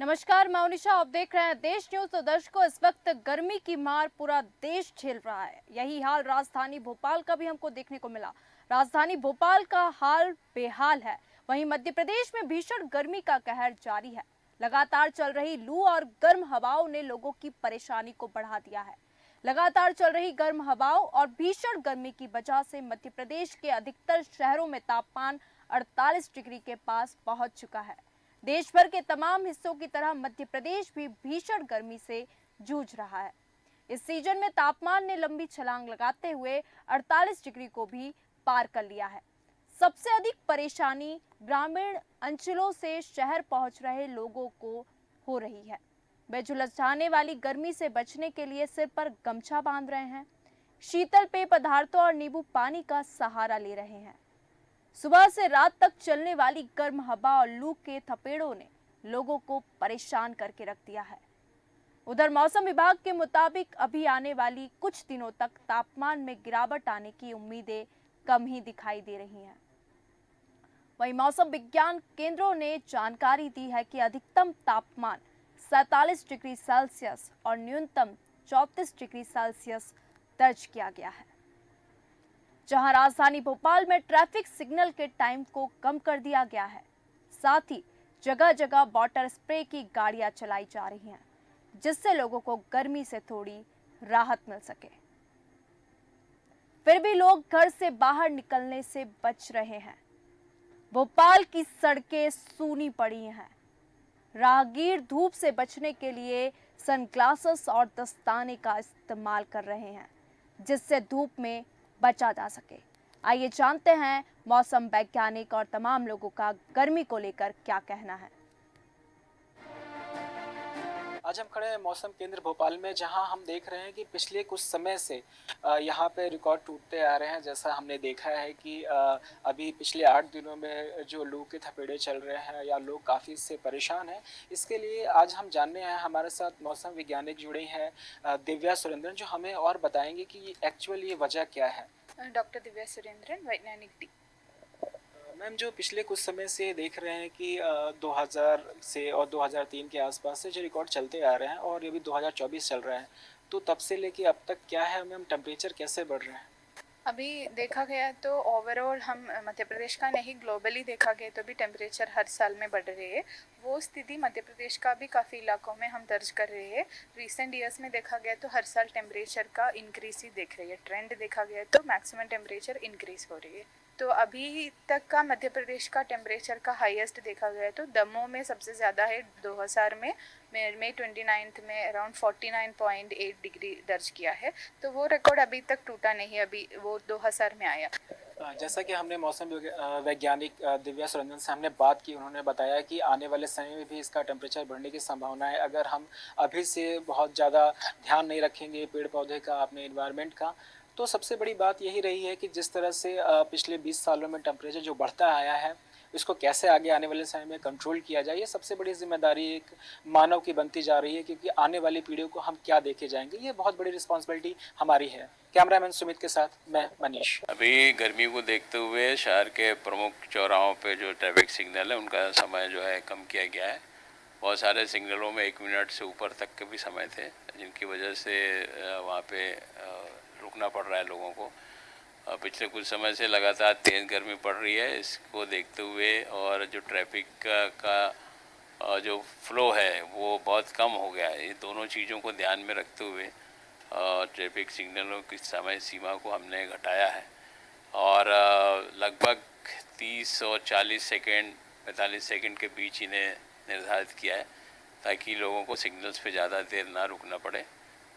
नमस्कार, मैं उनिशा। आप देख रहे हैं देश न्यूज। तो दर्शकों, इस वक्त गर्मी की मार पूरा देश झेल रहा है। यही हाल राजधानी भोपाल का भी हमको देखने को मिला। राजधानी भोपाल का हाल बेहाल है। वहीं मध्य प्रदेश में भीषण गर्मी का कहर जारी है। लगातार चल रही लू और गर्म हवाओं ने लोगों की परेशानी को बढ़ा दिया है। लगातार चल रही गर्म हवाओं और भीषण गर्मी की वजह से मध्य प्रदेश के अधिकतर शहरों में तापमान 48 डिग्री के पास पहुंच चुका है। देश भर के तमाम हिस्सों की तरह मध्य प्रदेश भी भीषण गर्मी से जूझ रहा है। इस सीजन में तापमान ने लंबी छलांग लगाते हुए 48 डिग्री को भी पार कर लिया है। सबसे अधिक परेशानी ग्रामीण अंचलों से शहर पहुंच रहे लोगों को हो रही है। वे झुलसाने वाली गर्मी से बचने के लिए सिर पर गमछा बांध रहे हैं, शीतल पेय पदार्थों और नींबू पानी का सहारा ले रहे हैं। सुबह से रात तक चलने वाली गर्म हवा और लू के थपेड़ों ने लोगों को परेशान करके रख दिया है। उधर मौसम विभाग के मुताबिक अभी आने वाली कुछ दिनों तक तापमान में गिरावट आने की उम्मीदें कम ही दिखाई दे रही हैं। वहीं मौसम विज्ञान केंद्रों ने जानकारी दी है कि अधिकतम तापमान 47 डिग्री सेल्सियस और न्यूनतम 34 डिग्री सेल्सियस दर्ज किया गया है। जहां राजधानी भोपाल में ट्रैफिक सिग्नल के टाइम को कम कर दिया गया है, साथ ही जगह जगह वाटर स्प्रे की गाड़ियां चलाई जा रही हैं, जिससे लोगों को गर्मी से थोड़ी राहत मिल सके। फिर भी लोग घर से बाहर निकलने से बच रहे हैं। भोपाल की सड़कें सूनी पड़ी हैं। राहगीर धूप से बचने के लिए सनग्लासेस और दस्ताने का इस्तेमाल कर रहे हैं, जिससे धूप में बचा जा सके। आइए जानते हैं मौसम वैज्ञानिक और तमाम लोगों का गर्मी को लेकर क्या कहना है। आज हम खड़े हैं मौसम केंद्र भोपाल में, जहां हम देख रहे हैं कि पिछले कुछ समय से यहां पे रिकॉर्ड टूटते आ रहे हैं। जैसा हमने देखा है कि अभी पिछले 8 दिनों में जो लू के थपेड़े चल रहे हैं या लोग काफ़ी इससे परेशान हैं। इसके लिए आज हम जानने आए हैं, हमारे साथ मौसम वैज्ञानिक जुड़े हैं दिव्या सुरेंद्रन, जो हमें और बताएंगे कि एक्चुअल ये वजह क्या है। डॉक्टर दिव्या सुरेंद्रन, वैज्ञानिक डी। मैम, जो पिछले कुछ समय से देख रहे हैं कि 2000 से और 2003 के आसपास से जो रिकॉर्ड चलते आ रहे हैं और ये भी 2024 चल रहा है, तो तब से लेके अब तक क्या है मैम, टेम्परेचर कैसे बढ़ रहे हैं? अभी देखा गया तो ओवरऑल हम मध्य प्रदेश का नहीं, ग्लोबली देखा गया तो भी टेम्परेचर हर साल में बढ़ रही है। वो स्थिति मध्य प्रदेश का भी काफ़ी इलाकों में हम दर्ज कर रहे हैं। रिसेंट ईयर्स में देखा गया तो हर साल टेम्परेचर का इंक्रीज ही देख रही है। ट्रेंड देखा गया तो मैक्सिमम टेम्परेचर इंक्रीज हो रही है। तो अभी तक का मध्य प्रदेश का टेम्परेचर का हाईएस्ट देखा गया तो दमोह में सबसे ज़्यादा है। 2000 में मई 29 में अराउंड 49.8 डिग्री दर्ज किया है। तो वो रिकॉर्ड अभी तक टूटा नहीं, अभी वो 2000 में आया। जैसा कि हमने मौसम वैज्ञानिक दिव्या सुरेंद्रन से हमने बात की, उन्होंने बताया कि आने वाले समय में भी इसका टेम्परेचर बढ़ने की संभावना है अगर हम अभी से बहुत ज़्यादा ध्यान नहीं रखेंगे पेड़ पौधे का, अपने इन्वायरमेंट का। तो सबसे बड़ी बात यही रही है कि जिस तरह से पिछले 20 सालों में टेम्परेचर जो बढ़ता आया है, इसको कैसे आगे आने वाले समय में कंट्रोल किया जाए, ये सबसे बड़ी जिम्मेदारी एक मानव की बनती जा रही है, क्योंकि आने वाली पीढ़ियों को हम क्या देके जाएंगे, ये बहुत बड़ी रिस्पॉन्सिबिलिटी हमारी है। कैमरामैन सुमित के साथ मैं मनीष। अभी गर्मी को देखते हुए शहर के प्रमुख चौराहों पे जो ट्रैफिक सिग्नल है उनका समय जो है कम किया गया है। बहुत सारे सिग्नलों में 1 मिनट से ऊपर तक के भी समय थे, जिनकी वजह से वहाँ पे रुकना पड़ रहा है लोगों को। पिछले कुछ समय से लगातार तेज़ गर्मी पड़ रही है। इसको देखते हुए और जो ट्रैफिक का जो फ्लो है वो बहुत कम हो गया है। ये दोनों चीज़ों को ध्यान में रखते हुए ट्रैफिक सिग्नलों की समय सीमा को हमने घटाया है और लगभग 30 और 40 सेकेंड 45 सेकेंड के बीच इन्हें निर्धारित किया है, ताकि लोगों को सिग्नल्स पे ज़्यादा देर ना रुकना पड़े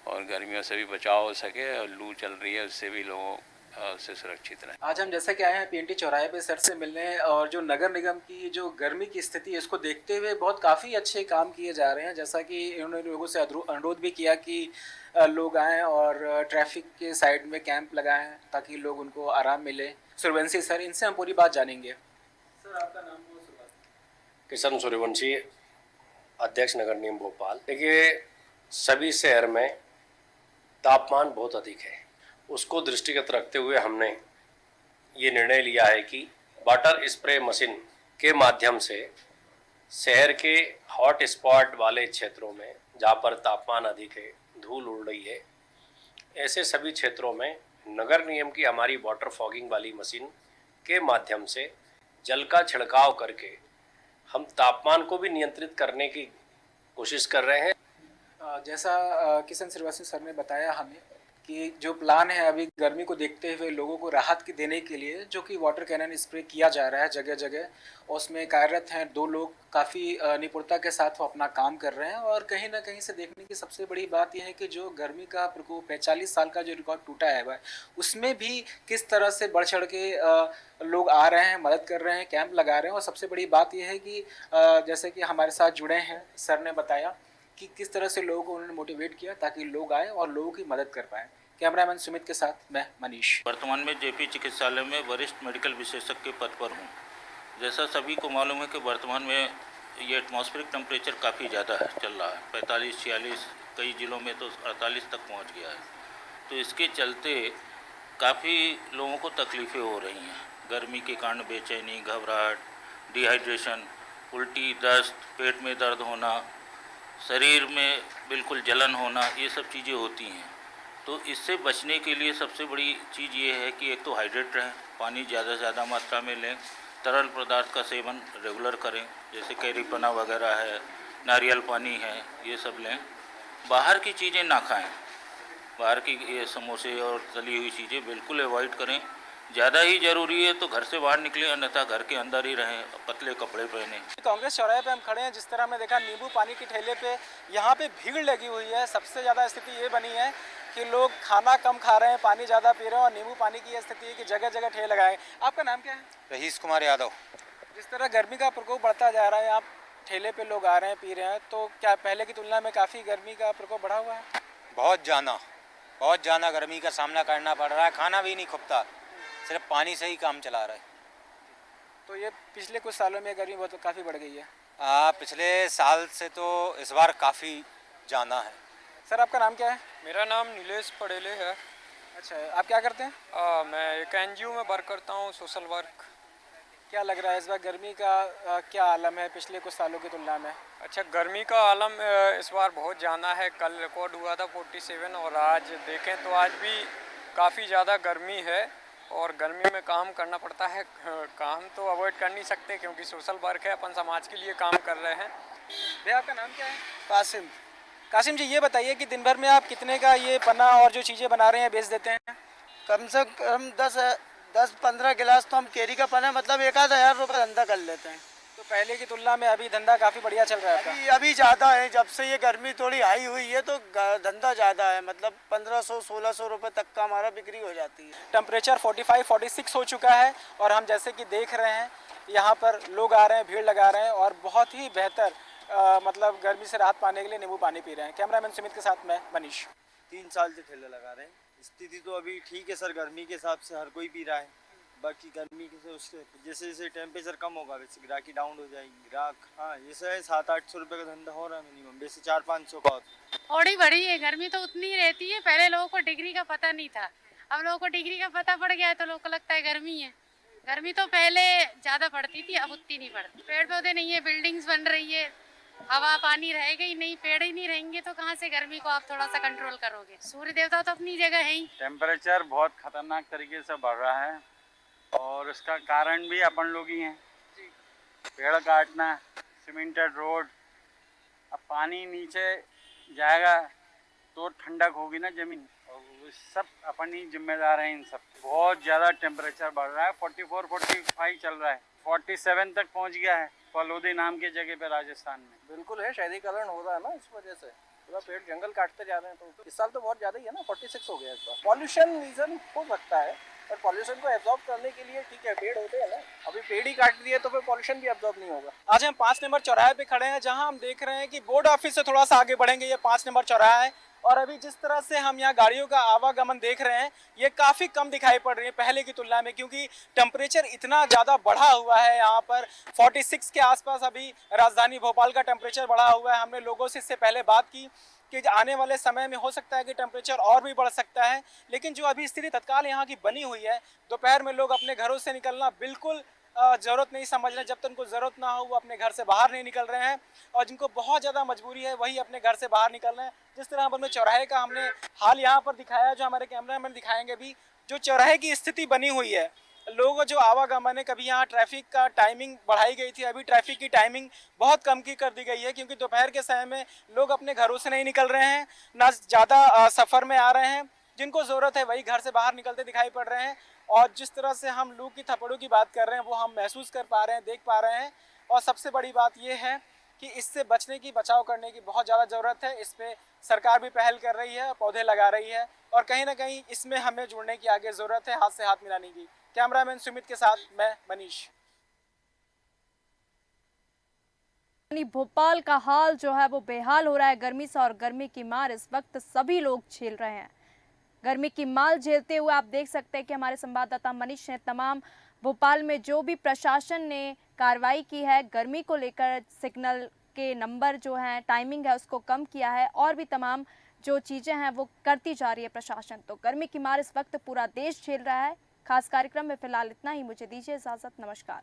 और गर्मियों से भी बचाव हो सके और लू चल रही है उससे भी लोगों से सुरक्षित रहें। आज हम जैसे कि आए हैं पीएनटी चौराहे पे सर से मिलने, और जो नगर निगम की जो गर्मी की स्थिति है इसको देखते हुए बहुत काफ़ी अच्छे काम किए जा रहे हैं। जैसा कि इन्होंने लोगों से अनुरोध भी किया कि लोग आएँ और ट्रैफिक के साइड में कैंप लगाएं ताकि लोग उनको आराम मिले। सूर्यवंशी सर, इनसे हम पूरी बात जानेंगे। सर, आपका नाम हो? किशन सूर्यवंशी, अध्यक्ष नगर निगम भोपाल। देखिए, सभी शहर में तापमान बहुत अधिक है, उसको दृष्टिगत रखते हुए हमने ये निर्णय लिया है कि वाटर स्प्रे मशीन के माध्यम से शहर के हॉट स्पॉट वाले क्षेत्रों में जहाँ पर तापमान अधिक है, धूल उड़ रही है, ऐसे सभी क्षेत्रों में नगर निगम की हमारी वाटर फॉगिंग वाली मशीन के माध्यम से जल का छिड़काव करके हम तापमान को भी नियंत्रित करने की कोशिश कर रहे हैं। जैसा किशन श्रीवास्तव सर ने बताया हमें कि जो प्लान है अभी गर्मी को देखते हुए लोगों को राहत की देने के लिए जो कि वाटर कैनन स्प्रे किया जा रहा है जगह जगह, उसमें कार्यरत हैं 2 लोग, काफ़ी निपुणता के साथ वो अपना काम कर रहे हैं। और कहीं ना कहीं से देखने की सबसे बड़ी बात यह है कि जो गर्मी का प्रकोप है, 40 साल का जो रिकॉर्ड टूटा है वह, उसमें भी किस तरह से बढ़ चढ़ के लोग आ रहे हैं, मदद कर रहे हैं, कैंप लगा रहे हैं। और सबसे बड़ी बात यह है कि जैसे कि हमारे साथ जुड़े हैं सर ने बताया कि किस तरह से लोगों को उन्होंने मोटिवेट किया ताकि लोग आए और लोगों की मदद कर पाएँ। कैमरामैन सुमित के साथ मैं मनीष। वर्तमान में जेपी चिकित्सालय में वरिष्ठ मेडिकल विशेषज्ञ के पद पर हूँ। जैसा सभी को मालूम है कि वर्तमान में ये एटमॉस्फेरिक टेम्परेचर काफ़ी ज़्यादा है, चल रहा है 45-46, कई ज़िलों में तो 48 तक पहुँच गया है। तो इसके चलते काफ़ी लोगों को तकलीफ़ें हो रही हैं। गर्मी के कारण बेचैनी, घबराहट, डिहाइड्रेशन, उल्टी, दस्त, पेट में दर्द होना, शरीर में बिल्कुल जलन होना, ये सब चीज़ें होती हैं। तो इससे बचने के लिए सबसे बड़ी चीज़ ये है कि एक तो हाइड्रेट रहें, पानी ज़्यादा से ज़्यादा मात्रा में लें, तरल पदार्थ का सेवन रेगुलर करें, जैसे कैरी पना वगैरह है, नारियल पानी है, ये सब लें। बाहर की चीज़ें ना खाएं, बाहर की ये समोसे और तली हुई चीज़ें बिल्कुल अवॉइड करें। ज़्यादा ही ज़रूरी है तो घर से बाहर निकलें, अन्यथा घर के अंदर ही रहें, पतले कपड़े पहनें। कांग्रेस चौराहे पे हम खड़े हैं, जिस तरह हमने देखा नींबू पानी के ठेले पे यहाँ पे भीड़ लगी हुई है। सबसे ज़्यादा स्थिति ये बनी है कि लोग खाना कम खा रहे हैं, पानी ज़्यादा पी रहे हैं और नींबू पानी की ये स्थिति है कि जगह जगह ठेले लगाए। आपका नाम क्या है? रहीस कुमार यादव। जिस तरह गर्मी का प्रकोप बढ़ता जा रहा है, आप ठेले पे लोग आ रहे हैं, पी रहे हैं, तो क्या पहले की तुलना में काफ़ी गर्मी का प्रकोप बढ़ा हुआ है? बहुत ज़्यादा गर्मी का सामना करना पड़ रहा है। खाना भी नहीं खुपता, सिर्फ पानी से ही काम चला रहा है। तो ये पिछले कुछ सालों में गर्मी बहुत काफ़ी बढ़ गई है। पिछले साल से तो इस बार काफ़ी ज़्यादा है। सर आपका नाम क्या है? मेरा नाम नीलेश पड़ेले है। अच्छा, आप क्या करते हैं? मैं एक एनजीओ में वर्क करता हूँ, सोशल वर्क। क्या लग रहा है इस बार गर्मी का क्या आलम है पिछले कुछ सालों की तुलना में? अच्छा, गर्मी का आलम इस बार बहुत ज़्यादा है। कल रिकॉर्ड हुआ था 47 और आज देखें तो आज भी काफ़ी ज़्यादा गर्मी है और गर्मी में काम करना पड़ता है। काम तो अवॉइड कर नहीं सकते क्योंकि सोशल वर्क है, अपन समाज के लिए काम कर रहे हैं। भैया आपका नाम क्या है? कासिम। कासिम जी, ये बताइए कि दिन भर में आप कितने का ये पन्ना और जो चीज़ें बना रहे हैं बेच देते हैं? कम से कम 10-15 गिलास तो हम केरी का पना, मतलब 1,000 रुपये धंधा कर लेते हैं। तो पहले की तुलना में अभी धंधा काफ़ी बढ़िया चल रहा है आपका? अभी ज़्यादा है। जब से ये गर्मी थोड़ी हाई हुई है तो धंधा ज़्यादा है, मतलब 1500-1600 रुपये तक का हमारा बिक्री हो जाती है। टेम्परेचर 45-46 हो चुका है और हम जैसे कि देख रहे हैं यहाँ पर लोग आ रहे हैं, भीड़ लगा रहे हैं और बहुत ही बेहतर मतलब गर्मी से राहत पाने के लिए नींबू पानी पी रहे हैं। कैमरामैन सुमित के साथ मैं मनीष। 3 साल से ठेले लगा रहे हैं। स्थिति तो अभी ठीक है सर, गर्मी के हिसाब से हर कोई पी रहा है। बाकी गर्मी के उससे जैसे जैसे टेम्परेचर कम होगा वैसे ग्राहकी डाउन हो जाएगी। ग्राहक हाँ जैसे 700-800 रुपये का धंधा हो रहा है मिनिमम, वैसे 400-500 का होता है। और ही बढ़ी है, गर्मी तो उतनी ही रहती है। पहले लोगों को डिग्री का पता नहीं था, अब लोगों को डिग्री का पता पड़ गया है तो लोगों को लगता है गर्मी है। गर्मी तो पहले ज़्यादा पड़ती थी, अब उतनी नहीं पड़ती। पेड़ पौधे नहीं है, बिल्डिंग्स बन रही है, हवा पानी रहेगा ही नहीं, पेड़ ही नहीं रहेंगे तो कहाँ से गर्मी को आप थोड़ा सा कंट्रोल करोगे। सूर्य देवता तो अपनी जगह है ही। टेम्परेचर बहुत खतरनाक तरीके से बढ़ रहा है और इसका कारण भी अपन लोग ही हैं। पेड़ काटना, सीमेंटेड रोड, अब पानी नीचे जाएगा तो ठंडक होगी ना ज़मीन, और सब अपन ही जिम्मेदार हैं इन सब। बहुत ज़्यादा टेम्परेचर बढ़ रहा है, 44-45 चल रहा है, 47 तक पहुंच गया है फलोदी नाम की जगह पे राजस्थान में। बिल्कुल है, शहरीकरण हो रहा है ना, इस वजह से पूरा पेड़ जंगल काटते जा रहे हैं। तो इस साल तो बहुत ज़्यादा ही है ना, 46 हो गया इस बार। पॉल्यूशन रीज़न हो सकता है, पर पॉल्यूशन को एब्जॉर्ब करने के लिए ठीक है पेड़ होते हैं ना, अभी पेड़ ही काट दिए तो फिर पॉल्यूशन भी एब्जॉर्ब नहीं होगा। आज हम 5 नंबर चौराहे पे खड़े हैं, जहां हम देख रहे हैं कि बोर्ड ऑफिस से थोड़ा सा आगे बढ़ेंगे ये 5 नंबर चौराहा है और अभी जिस तरह से हम यहाँ गाड़ियों का आवागमन देख रहे हैं ये काफ़ी कम दिखाई पड़ रही है पहले की तुलना में, क्योंकि टेम्परेचर इतना ज़्यादा बढ़ा हुआ है। यहाँ पर 46 के आसपास अभी राजधानी भोपाल का टेम्परेचर बढ़ा हुआ है। हमने लोगों से इससे पहले बात की कि आने वाले समय में हो सकता है कि टेम्परेचर और भी बढ़ सकता है, लेकिन जो अभी स्थिति तत्काल यहाँ की बनी हुई है, दोपहर में लोग अपने घरों से निकलना बिल्कुल ज़रूरत नहीं समझ रहे, जब तक उनको ज़रूरत ना हो वो अपने घर से बाहर नहीं निकल रहे हैं, और जिनको बहुत ज़्यादा मजबूरी है वही अपने घर से बाहर निकल रहे हैं। जिस तरह हम चौराहे का हमने हाल यहाँ पर दिखाया, जो हमारे कैमरामैन दिखाएंगे भी, जो चौराहे की स्थिति बनी हुई है, लोगों का जो आवागमन है, कभी यहाँ ट्रैफिक का टाइमिंग बढ़ाई गई थी, अभी ट्रैफिक की टाइमिंग बहुत कम की कर दी गई है, क्योंकि दोपहर के समय में लोग अपने घरों से नहीं निकल रहे हैं, ना ज़्यादा सफ़र में आ रहे हैं, जिनको ज़रूरत है वही घर से बाहर निकलते दिखाई पड़ रहे हैं। और जिस तरह से हम लू की थप्पड़ों की बात कर रहे हैं वो हम महसूस कर पा रहे हैं, देख पा रहे हैं। और सबसे बड़ी बात ये है कि इससे बचने की, बचाव करने की बहुत ज़्यादा ज़रूरत है। इस पर सरकार भी पहल कर रही है, पौधे लगा रही है, और कहीं ना कहीं इसमें हमें जुड़ने की आगे ज़रूरत है, हाथ से हाथ मिलाने की। कैमरामैन सुमित के साथ मैं मनीष। भोपाल का हाल जो है वो बेहाल हो रहा है गर्मी से, और गर्मी की मार इस वक्त सभी लोग झेल रहे हैं। गर्मी की मार झेलते हुए आप देख सकते हैं कि हमारे संवाददाता मनीष ने तमाम भोपाल में जो भी प्रशासन ने कार्रवाई की है गर्मी को लेकर, सिग्नल के नंबर जो हैं, टाइमिंग है, उसको कम किया है, और भी तमाम जो चीज़ें हैं वो करती जा रही है प्रशासन। तो गर्मी की मार इस वक्त पूरा देश झेल रहा है। खास कार्यक्रम में फिलहाल इतना ही। मुझे दीजिए इजाज़त। नमस्कार।